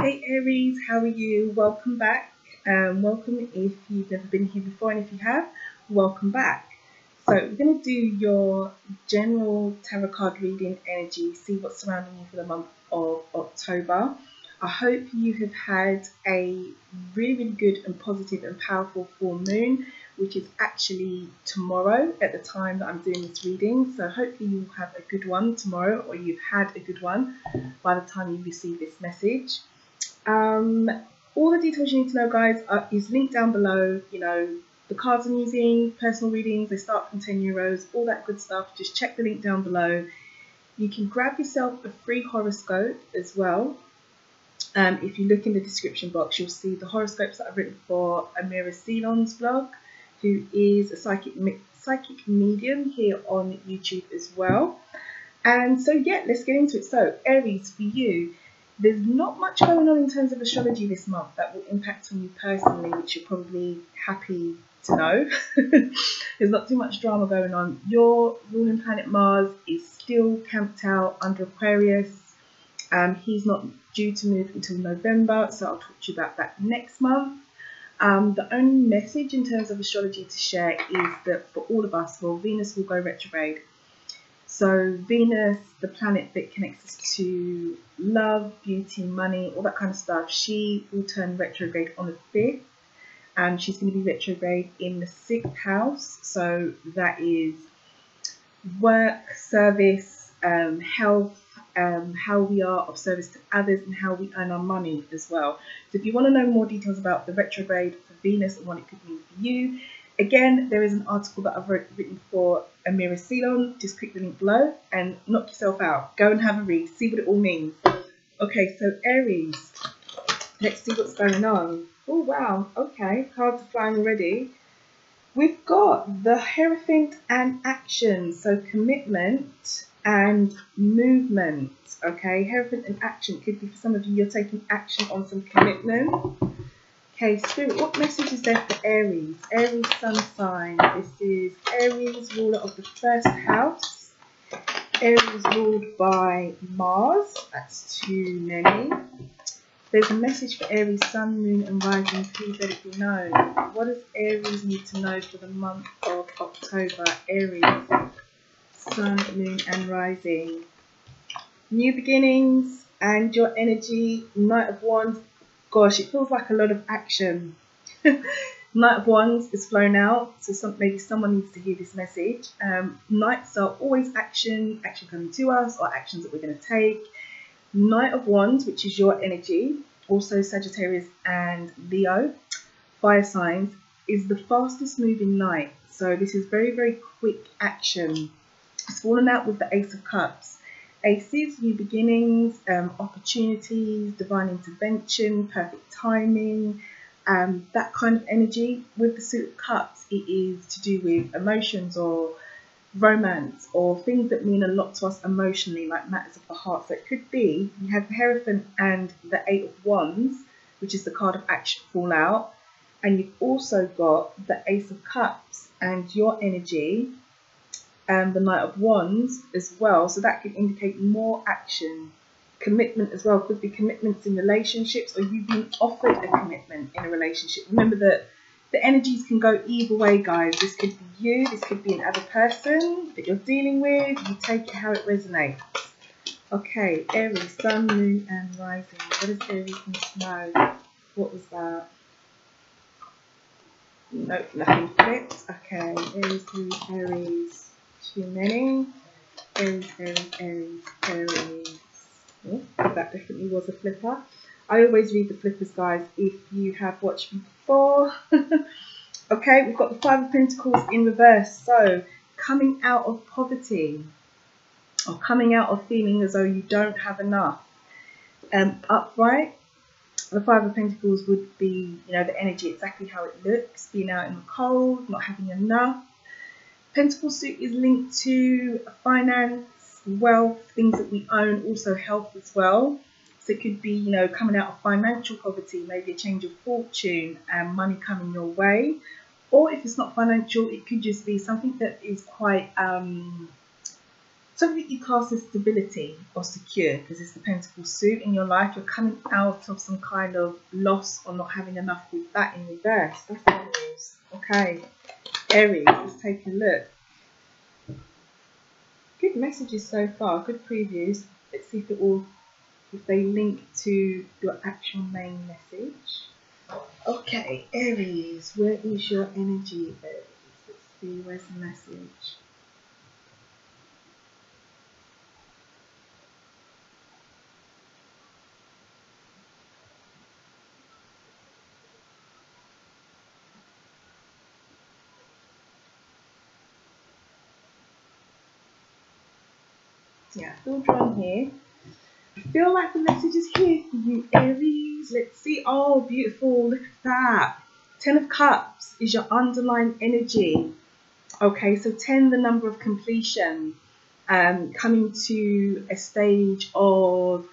Hey Aries, how are you? Welcome back. Welcome if you've never been here before, and if you have, welcome back. So we're going to do your general tarot card reading energy, see what's surrounding you for the month of October. I hope you have had a really good and positive and powerful full moon, which is actually tomorrow at the time that I'm doing this reading. So hopefully you'll have a good one tomorrow, or you've had a good one by the time you receive this message. All the details you need to know, guys, is linked down below. You know, the cards I'm using, personal readings, they start from €10, all that good stuff. Just check the link down below. You can grab yourself a free horoscope as well. If you look in the description box, you'll see the horoscopes that I've written for Aries Sun's blog, who is a psychic medium here on YouTube as well. And so, yeah, let's get into it. So, Aries, for you, there's not much going on in terms of astrology this month that will impact on you personally, which you're probably happy to know. There's not too much drama going on. Your ruling planet Mars is still camped out under Aquarius. He's not due to move until November, so I'll talk to you about that next month. The only message in terms of astrology to share is that for all of us, well, Venus will go retrograde. So Venus, the planet that connects us to love, beauty, money, all that kind of stuff, she will turn retrograde on the 5th. And she's going to be retrograde in the 6th house. So that is work, service, health, how we are of service to others, and how we earn our money as well. So if you want to know more details about the retrograde for Venus and what it could mean for you, again, there is an article that I've written for Aries Sun. Just click the link below and knock yourself out. Go and have a read. See what it all means. Okay, so Aries, let's see what's going on. Oh, wow. Okay, cards are flying already. We've got the Hierophant and action. So commitment and movement. Okay, Hierophant and action could be for some of you, you're taking action on some commitment. Okay, Spirit, what message is there for Aries? Aries Sun sign. This is Aries, ruler of the 1st house. Aries ruled by Mars. That's too many. There's a message for Aries, Sun, Moon and Rising. Please let it be known. What does Aries need to know for the month of October? Aries, Sun, Moon and Rising. New beginnings and your energy. Knight of Wands. Gosh, it feels like a lot of action. Knight of Wands is flown out, so maybe someone needs to hear this message. Knights are always action coming to us, or actions that we're going to take. Knight of Wands, which is your energy, also Sagittarius and Leo, fire signs, is the fastest moving knight. So this is very, very quick action. It's fallen out with the Ace of Cups. Aces, new beginnings, opportunities, divine intervention, perfect timing, that kind of energy. With the Suit of Cups, it is to do with emotions or romance or things that mean a lot to us emotionally, like matters of the heart. So it could be you have the Hierophant and the 8 of Wands, which is the card of action, fall out, and you've also got the Ace of Cups and your energy, and the Knight of Wands as well. So that could indicate more action. Commitment as well, could be commitments in relationships, or you've been offered a commitment in a relationship. Remember that the energies can go either way, guys. This could be you, this could be another person that you're dealing with. You take it how it resonates. Okay, Aries, Sun, Moon and Rising. What does Aries need to know? What was that? Nope, nothing flipped. Okay, Aries. Too many. Aries. Oh, that definitely was a flipper. I always read the flippers, guys, if you have watched me before. Okay, we've got the 5 of Pentacles in reverse. So, coming out of poverty, or coming out of feeling as though you don't have enough. Upright, the 5 of Pentacles would be, you know, the energy, exactly how it looks, being out in the cold, not having enough. Pentacle suit is linked to finance, wealth, things that we own, also health as well. So it could be, you know, coming out of financial poverty, maybe a change of fortune and money coming your way. Or if it's not financial, it could just be something that is quite something that you class as stability or secure, because it's the Pentacle suit in your life. You're coming out of some kind of loss or not having enough with that in reverse. That's Aries. Okay, Aries, let's take a look. Good messages so far, good previews. Let's see if they link to your actual main message. Okay, Aries, where is your energy, Aries? Let's see, where's the message? Yeah, I feel drawn here. I feel like the message is here for you, Aries. Let's see. Oh, beautiful. Look at that. 10 of Cups is your underlying energy. Okay, so 10, the number of completion. Coming to a stage of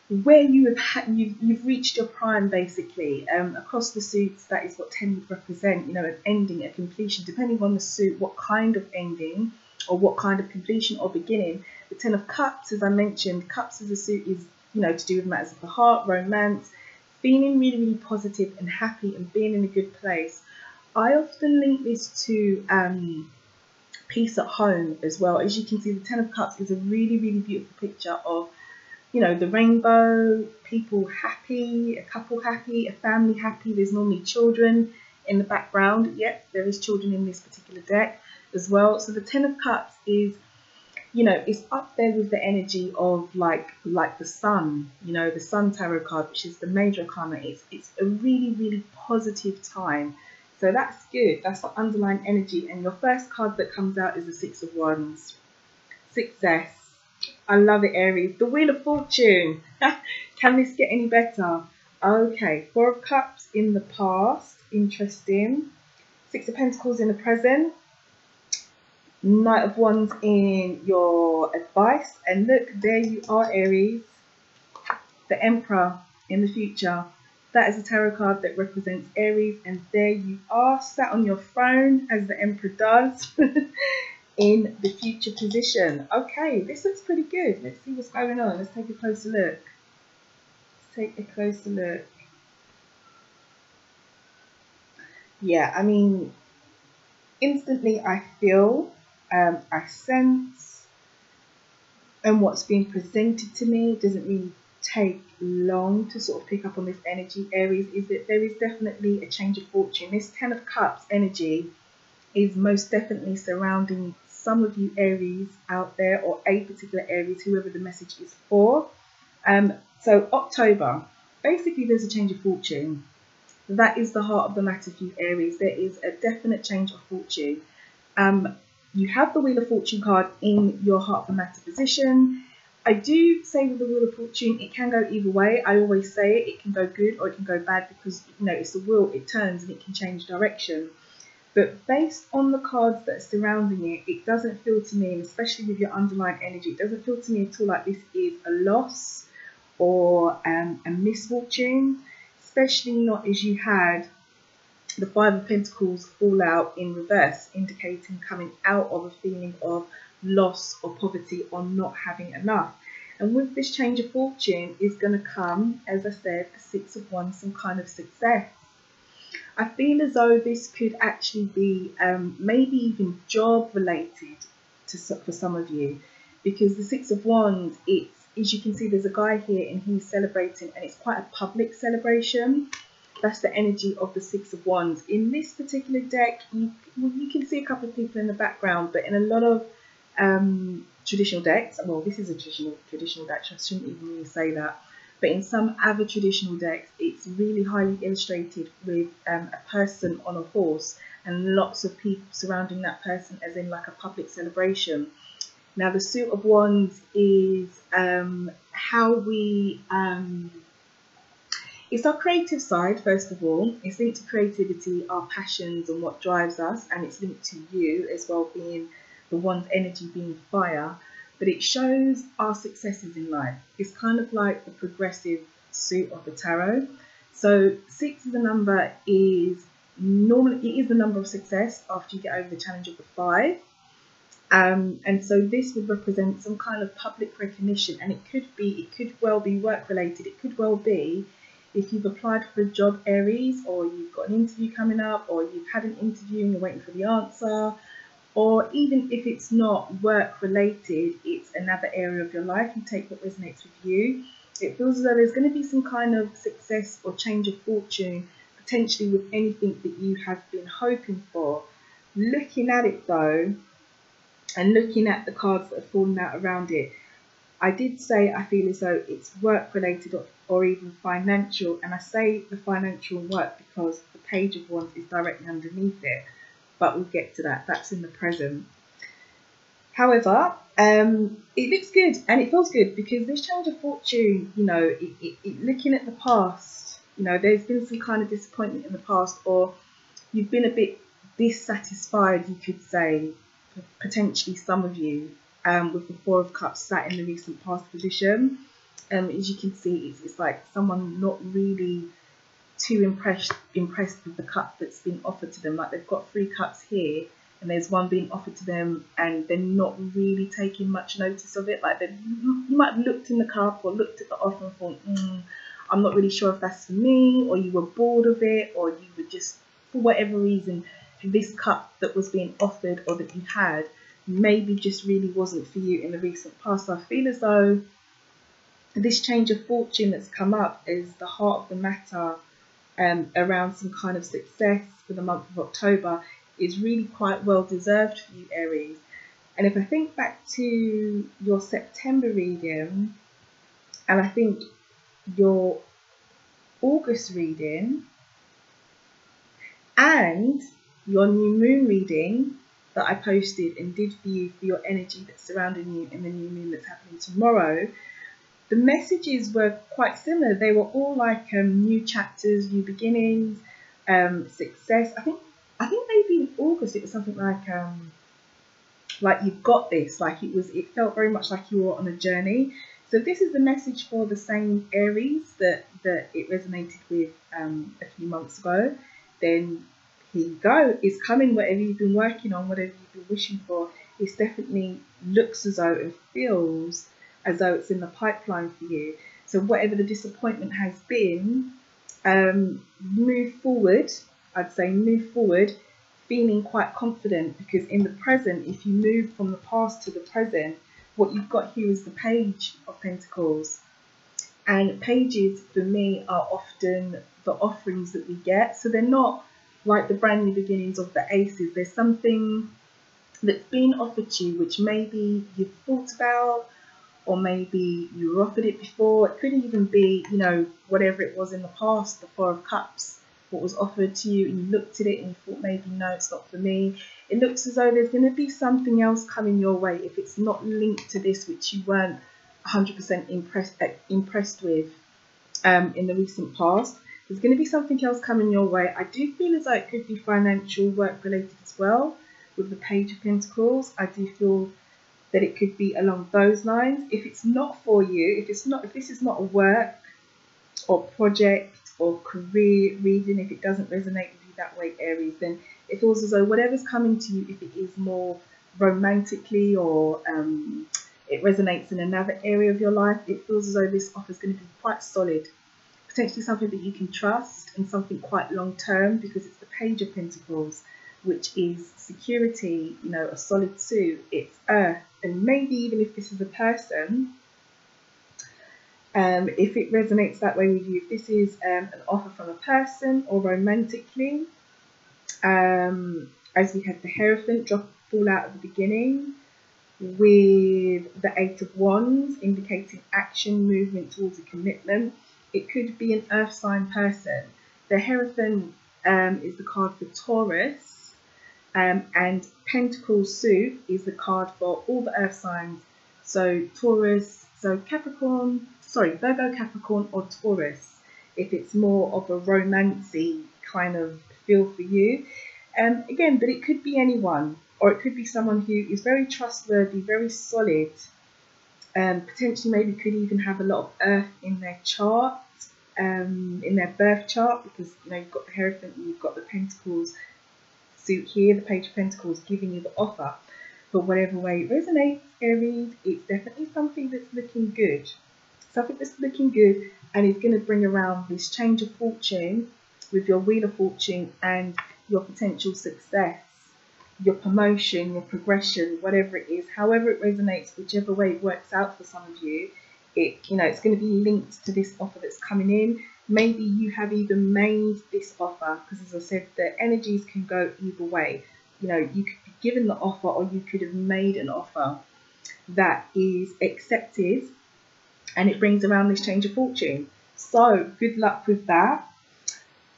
where you've reached your prime, basically. Across the suits, that is what 10 would represent. You know, an ending, a completion, depending on the suit, what kind of ending or what kind of completion or beginning. The 10 of Cups, as I mentioned, Cups as a suit is, you know, to do with matters of the heart, romance, feeling really, really positive and happy and being in a good place. I often link this to peace at home as well. As you can see, the 10 of Cups is a really, really beautiful picture of, you know, the rainbow, people happy, a couple happy, a family happy. There's normally children in the background. Yep, there is children in this particular deck as well. So the 10 of Cups is, you know, it's up there with the energy of like the Sun, you know, the Sun tarot card, which is the major arcana. It's a really, really positive time. So that's good. That's the underlying energy. And your first card that comes out is the 6 of Wands. Success. I love it, Aries. The Wheel of Fortune. Can this get any better? Okay, 4 of Cups in the past. Interesting. 6 of Pentacles in the present. Knight of Wands in your advice. And look, there you are, Aries. The Emperor in the future. That is a tarot card that represents Aries. And there you are, sat on your throne, as the Emperor does, in the future position. Okay, this looks pretty good. Let's see what's going on. Let's take a closer look. Let's take a closer look. Yeah, I mean, instantly I feel, I sense, and what's being presented to me doesn't really take long to sort of pick up on this energy, Aries, is that there is definitely a change of fortune. This 10 of Cups energy is most definitely surrounding some of you Aries out there, or a particular Aries, whoever the message is for. So October, basically there's a change of fortune. That is the heart of the matter for you Aries. There is a definite change of fortune. You have the Wheel of Fortune card in your heart of the matter position. I do say with the Wheel of Fortune, it can go either way. I always say it can go good or it can go bad, because, you know, it's the wheel, it turns and it can change direction. But based on the cards that are surrounding it, it doesn't feel to me, and especially with your underlying energy, it doesn't feel to me at all like this is a loss or a misfortune, especially not as you had the 5 of Pentacles fall out in reverse, indicating coming out of a feeling of loss or poverty or not having enough. And with this change of fortune is going to come, as I said, a 6 of Wands, some kind of success. I feel as though this could actually be maybe even job related for some of you, because the 6 of Wands, it's, as you can see, there's a guy here and he's celebrating, and it's quite a public celebration. That's the energy of the 6 of Wands. In this particular deck, you can see a couple of people in the background, but in a lot of traditional decks, well, this is a traditional deck, so I shouldn't even really say that, but in some other traditional decks, it's really highly illustrated with a person on a horse and lots of people surrounding that person, as in like a public celebration. Now, the suit of Wands is how we... it's our creative side, first of all. It's linked to creativity, our passions and what drives us, and it's linked to you as well, being the Wands energy being fire. But it shows our successes in life. It's kind of like the progressive suit of the tarot. So 6 as a number is normally, it is the number of success after you get over the challenge of the 5. And so this would represent some kind of public recognition, and it could well be work related. It could well be if you've applied for a job, Aries, or you've got an interview coming up, or you've had an interview and you're waiting for the answer, or even if it's not work related, it's another area of your life. You take what resonates with you. It feels as though there's going to be some kind of success or change of fortune, potentially with anything that you have been hoping for. Looking at it though, and looking at the cards that have fallen out around it, I did say I feel as though it's work related or even financial, and I say the financial work because the Page of Wands is directly underneath it, but we'll get to that. That's in the present. However, it looks good and it feels good because this change of fortune, you know, looking at the past, you know, there's been some kind of disappointment in the past, or you've been a bit dissatisfied, you could say, potentially some of you, with the Four of Cups sat in the recent past position. As you can see, it's like someone not really too impressed with the cup that's been offered to them. Like they've got 3 cups here and there's one being offered to them and they're not really taking much notice of it. Like you might have looked in the cup or looked at the offer and thought, I'm not really sure if that's for me, or you were bored of it, or you were just, for whatever reason, this cup that was being offered or that you had maybe just really wasn't for you in the recent past. So I feel as though this change of fortune that's come up is the heart of the matter, around some kind of success for the month of October, is really quite well deserved for you, Aries. And if I think back to your September reading, and I think your August reading, and your new moon reading that I posted and did for you for your energy that's surrounding you in the new moon that's happening tomorrow, the messages were quite similar. They were all like new chapters, new beginnings, success. I think maybe in August it was something like you've got this. Like it felt very much like you were on a journey. So this is the message for the same Aries that it resonated with a few months ago. Then here you go. It's coming. Whatever you've been working on, whatever you've been wishing for, it definitely looks as though and feels as though it's in the pipeline for you. So whatever the disappointment has been, move forward. I'd say move forward, feeling quite confident, because in the present, if you move from the past to the present, what you've got here is the Page of Pentacles. And pages for me are often the offerings that we get. So they're not like the brand new beginnings of the aces. There's something that's been offered to you which maybe you've thought about, or maybe you were offered it before. It could even be, you know, whatever it was in the past, the Four of Cups, what was offered to you, and you looked at it and you thought, maybe no, it's not for me. It looks as though there's going to be something else coming your way if it's not linked to this, which you weren't 100% impressed with in the recent past. There's going to be something else coming your way. I do feel as though it could be financial, work related as well with the Page of Pentacles. I do feel that it could be along those lines. If it's not for you, if this is not a work or project or career reading, if it doesn't resonate with you that way, Aries, then it feels as though whatever's coming to you, if it is more romantically or it resonates in another area of your life, it feels as though this offer is going to be quite solid. Potentially something that you can trust and something quite long term, because it's the Page of Pentacles, which is security, you know, a solid suit, it's earth. And maybe even if this is a person, if it resonates that way with you, if this is an offer from a person or romantically, as we had the Hierophant fall out at the beginning, with the Eight of Wands indicating action, movement towards a commitment. It could be an earth sign person. The Hierophant is the card for Taurus, and Pentacles suit is the card for all the earth signs. So Taurus, so Virgo, Capricorn or Taurus, if it's more of a romancy kind of feel for you. Again, but it could be anyone, or it could be someone who is very trustworthy, very solid, potentially maybe could even have a lot of earth in their chart, in their birth chart, because you know you've got the Hierophant and you've got the Pentacles suit here, the Page of Pentacles giving you the offer. but whatever way it resonates, Aries, it's definitely something that's looking good. Something that's looking good and is going to bring around this change of fortune with your Wheel of Fortune and your potential success, your promotion, your progression, whatever it is, however it resonates, whichever way it works out for some of you, it's going to be linked to this offer that's coming in. Maybe you have even made this offer, because as I said, the energies can go either way. You could be given the offer, or you could have made an offer that is accepted, and it brings around this change of fortune. So good luck with that.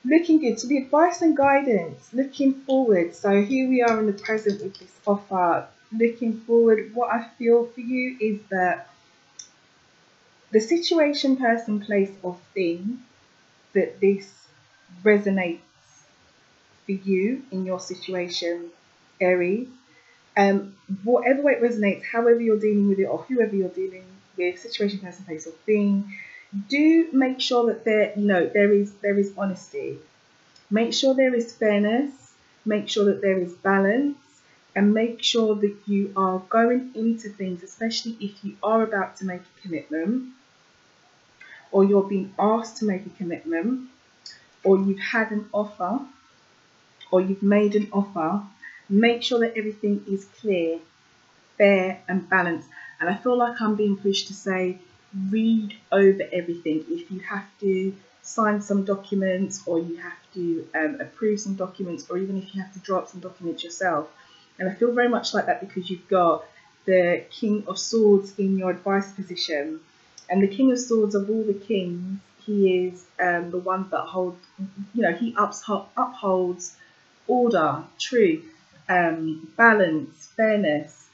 Looking good. So the advice and guidance, looking forward. So here we are in the present with this offer. Looking forward, what I feel for you is that the situation, person, place, or thing that this resonates for you in your situation, Aries, whatever way it resonates, however you're dealing with it, or whoever you're dealing with, situation, person, place, or thing, do make sure that there is honesty. Make sure there is fairness. Make sure that there is balance, and make sure that you are going into things, especially if you are about to make a commitment, or you're being asked to make a commitment, or you've had an offer, or you've made an offer. Make sure that everything is clear, fair, and balanced. And I feel like I'm being pushed to say, read over everything. If you have to sign some documents, or you have to approve some documents, or even if you have to draw up some documents yourself. And I feel very much like that because you've got the King of Swords in your advice position. And the King of Swords, of all the kings, he is the one that holds, he upholds order, truth, balance, fairness.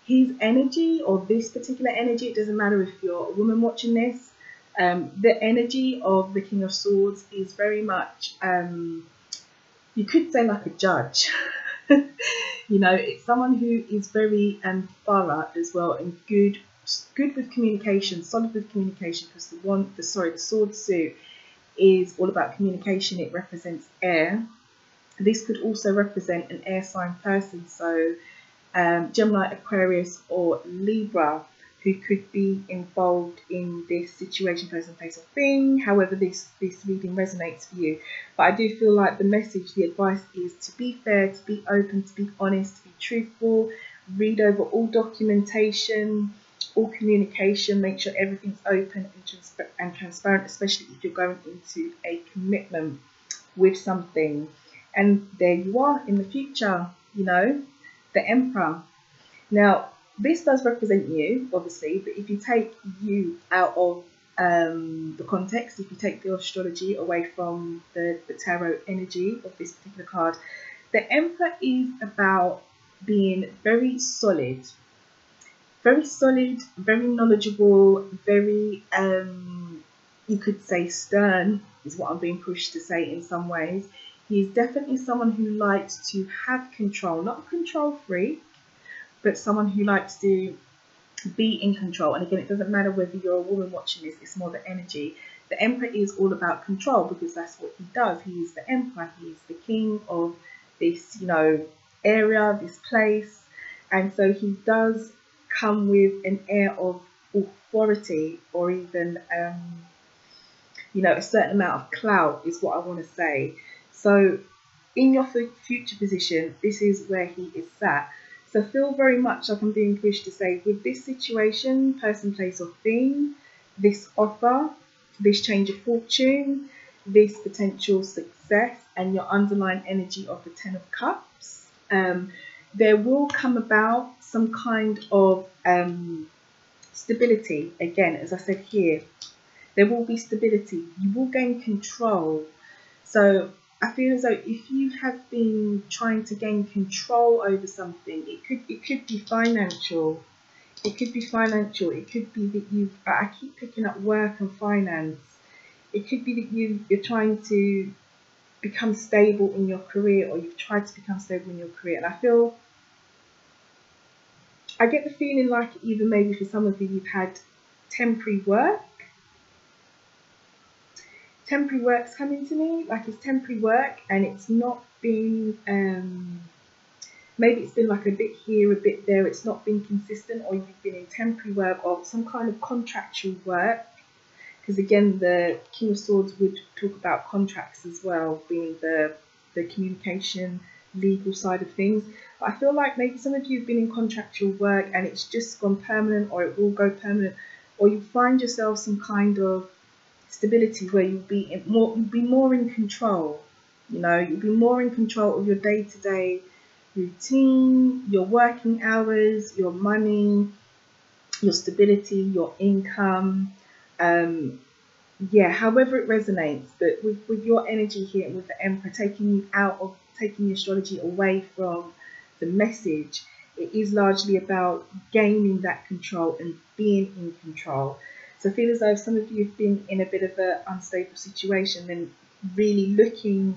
His energy, or this particular energy, it doesn't matter if you're a woman watching this, the energy of the King of Swords is very much, you could say like a judge. It's someone who is very thorough as well, and good with communication, solid with communication, because the sword suit is all about communication. It represents air. This could also represent an air sign person, so Gemini, Aquarius, or Libra, who could be involved in this situation, person, place, or thing, however this reading resonates for you. But I do feel like the message, the advice is to be fair, to be open, to be honest, to be truthful, read over all documentation, all communication, make sure everything's open and transparent, especially if you're going into a commitment with something. And there you are in the future, the Emperor. Now, this does represent you, obviously, but if you take you out of the context, if you take the astrology away from the tarot energy of this particular card, the Emperor is about being very solid, very knowledgeable, very, you could say stern, is what I'm being pushed to say in some ways. He's definitely someone who likes to have control, not a control freak, but someone who likes to be in control. And again, it doesn't matter whether you're a woman watching this, it's more the energy. The Emperor is all about control, because that's what he does. He is the Emperor, he is the king of this, area, this place. And so he does come with an air of authority, or even, a certain amount of clout is what I want to say. So in your future position, this is where he is sat. So feel very much like I'm being pushed to say, with this situation, person, place, or thing, this offer, this change of fortune, this potential success, and your underlying energy of the Ten of Cups, there will come about some kind of stability. Again, as I said here, there will be stability. You will gain control. So I feel as though if you have been trying to gain control over something, it could be financial. It could be financial. It could be that I keep picking up work and finance. It could be that you're trying to become stable in your career, or you've tried to become stable in your career. And I get the feeling like even maybe for some of you, you've had temporary work. Temporary work's coming to me, like it's temporary work, and it's not been maybe it's been like a bit here, a bit there. It's not been consistent, or you've been in temporary work or some kind of contractual work. Because again, the King of Swords would talk about contracts as well, being the communication, legal side of things. But I feel like maybe some of you have been in contractual work and it's just gone permanent, or it will go permanent, or you find yourself some kind of stability where you'll be more in control. You know, you'll be more in control of your day-to-day routine, your working hours, your money, your stability, your income. Yeah, however it resonates, but with your energy here and with the Emperor taking the astrology away from the message, it is largely about gaining that control and being in control. So I feel as though some of you have been in a bit of an unstable situation, and really looking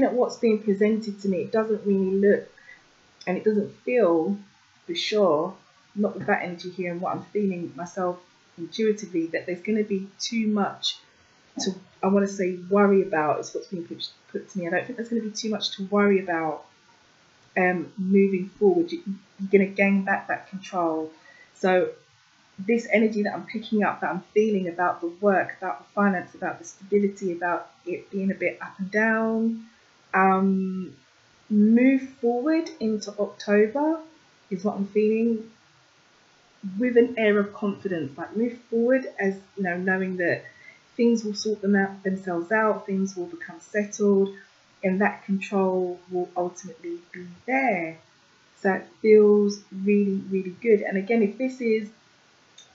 at what's being presented to me, it doesn't really look and it doesn't feel, for sure, not with that energy here and what I'm feeling myself intuitively, that there's going to be too much to, I want to say, worry about, is what's being put to me. I don't think there's going to be too much to worry about moving forward. You're going to gain back that control. So this energy that I'm picking up, that I'm feeling about the work, about the finance, about the stability, about it being a bit up and down, move forward into October is what I'm feeling, with an air of confidence. Like, move forward, as you know, knowing that things will sort themselves out, things will become settled, and that control will ultimately be there. So it feels really, really good. And again, if this is,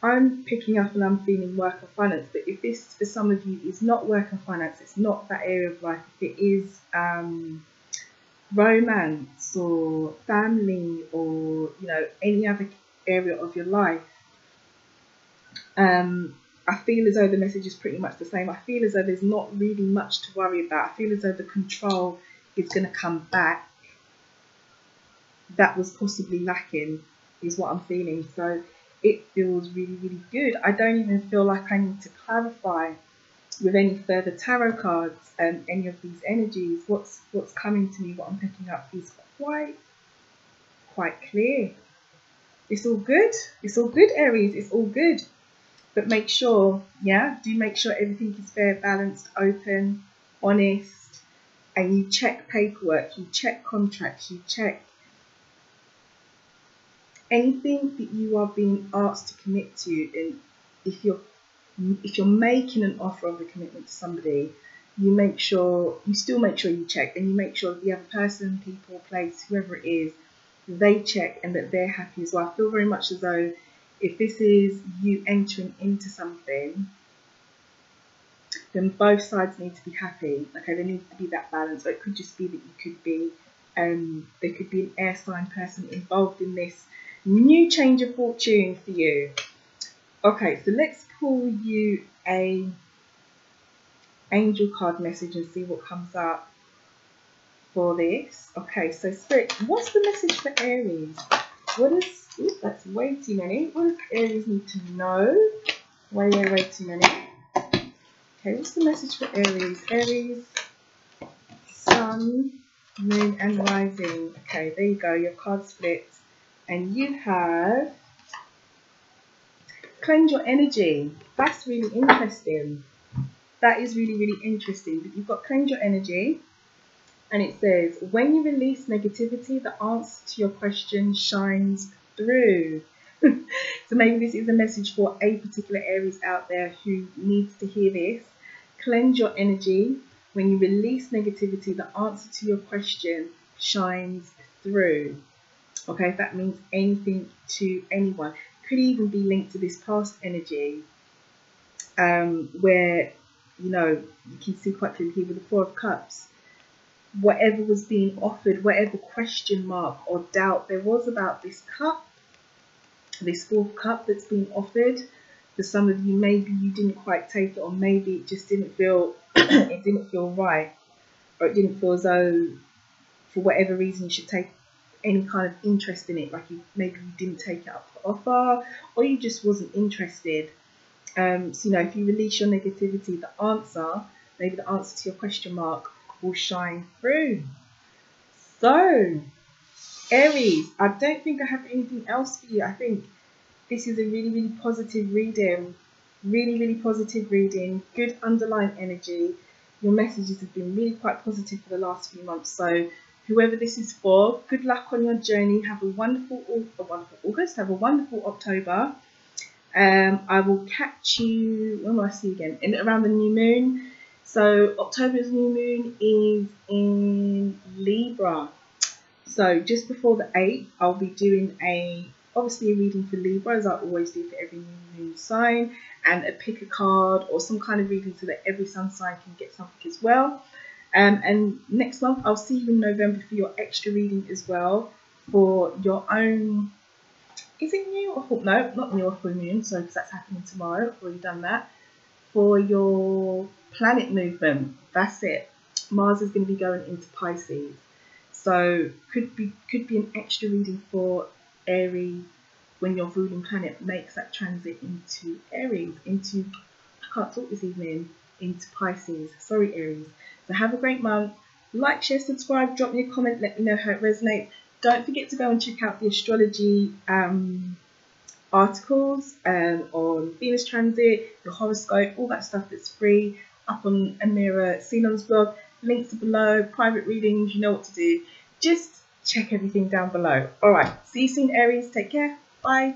I'm picking up and I'm feeling work and finance, but if this for some of you is not work and finance, it's not that area of life, if it is romance or family, or you know, any other area of your life, I feel as though the message is pretty much the same. I feel as though there's not really much to worry about. I feel as though the control is going to come back that was possibly lacking, is what I'm feeling. So it feels really, really good. I don't even feel like I need to clarify with any further tarot cards and any of these energies. What's coming to me, what I'm picking up, is quite clear. It's all good. It's all good, Aries. It's all good. But make sure, do make sure everything is fair, balanced, open, honest, and you check paperwork, you check contracts, you check anything that you are being asked to commit to. And if you're making an offer of a commitment to somebody, you still make sure you check, and you make sure that the other person, people, place, whoever it is, they check and that they're happy as well. I feel very much as though if this is you entering into something, then both sides need to be happy. Okay, there needs to be that balance. Or it could just be that you could be, there could be an air sign person involved in this new change of fortune for you. Okay, so let's pull you a angel card message and see what comes up for this. Okay, so Spirit, what's the message for Aries? What is, that's way too many. What does Aries need to know? Way too many. Okay, what's the message for Aries? Aries, Sun, Moon and Rising. Okay, there you go, your card splits. And you have cleanse your energy. That's really interesting. That is really, really interesting. But you've got cleanse your energy. And it says, when you release negativity, the answer to your question shines through. So maybe this is a message for a particular Aries out there who needs to hear this. Cleanse your energy. When you release negativity, the answer to your question shines through. Okay, that means anything to anyone. Could even be linked to this past energy, where, you know, you can see quite clearly here with the Four of Cups. Whatever was being offered, whatever question mark or doubt there was about this cup, this fourth cup that's being offered, for some of you, maybe you didn't quite take it, or maybe it just didn't feel it didn't feel right, or it didn't feel as though for whatever reason you should take any kind of interest in it. Like maybe you didn't take it up for offer, or you just wasn't interested. So you know, if you release your negativity, the answer, maybe the answer to your question mark, will shine through. So Aries, I don't think I have anything else for you. I think this is a really, really positive reading. Really, really positive reading. Good underlying energy. Your messages have been really quite positive for the last few months. So whoever this is for, good luck on your journey. Have a wonderful August. Have a wonderful October. I will catch you, when will I see you again? Around the new moon. So October's new moon is in Libra. So just before the 8th, I'll be doing obviously a reading for Libra, as I always do for every new moon sign, and a pick a card or some kind of reading so that every sun sign can get something as well. And next month, I'll see you in November for your extra reading as well, for your own, is it new or full? No, not new or full moon, so because that's happening tomorrow, I've already done that. For your planet movement, that's it. Mars is going to be going into Pisces. So could be an extra reading for Aries when your ruling planet makes that transit into Aries, I can't talk this evening, into Pisces. Sorry, Aries. So have a great month. Like, share, subscribe, drop me a comment, let me know how it resonates. Don't forget to go and check out the astrology articles on Venus transit, your horoscope, all that stuff that's free up on Amira Ceylon's blog. Links are below, private readings, you know what to do. Just check everything down below. Alright, see you soon, Aries. Take care. Bye.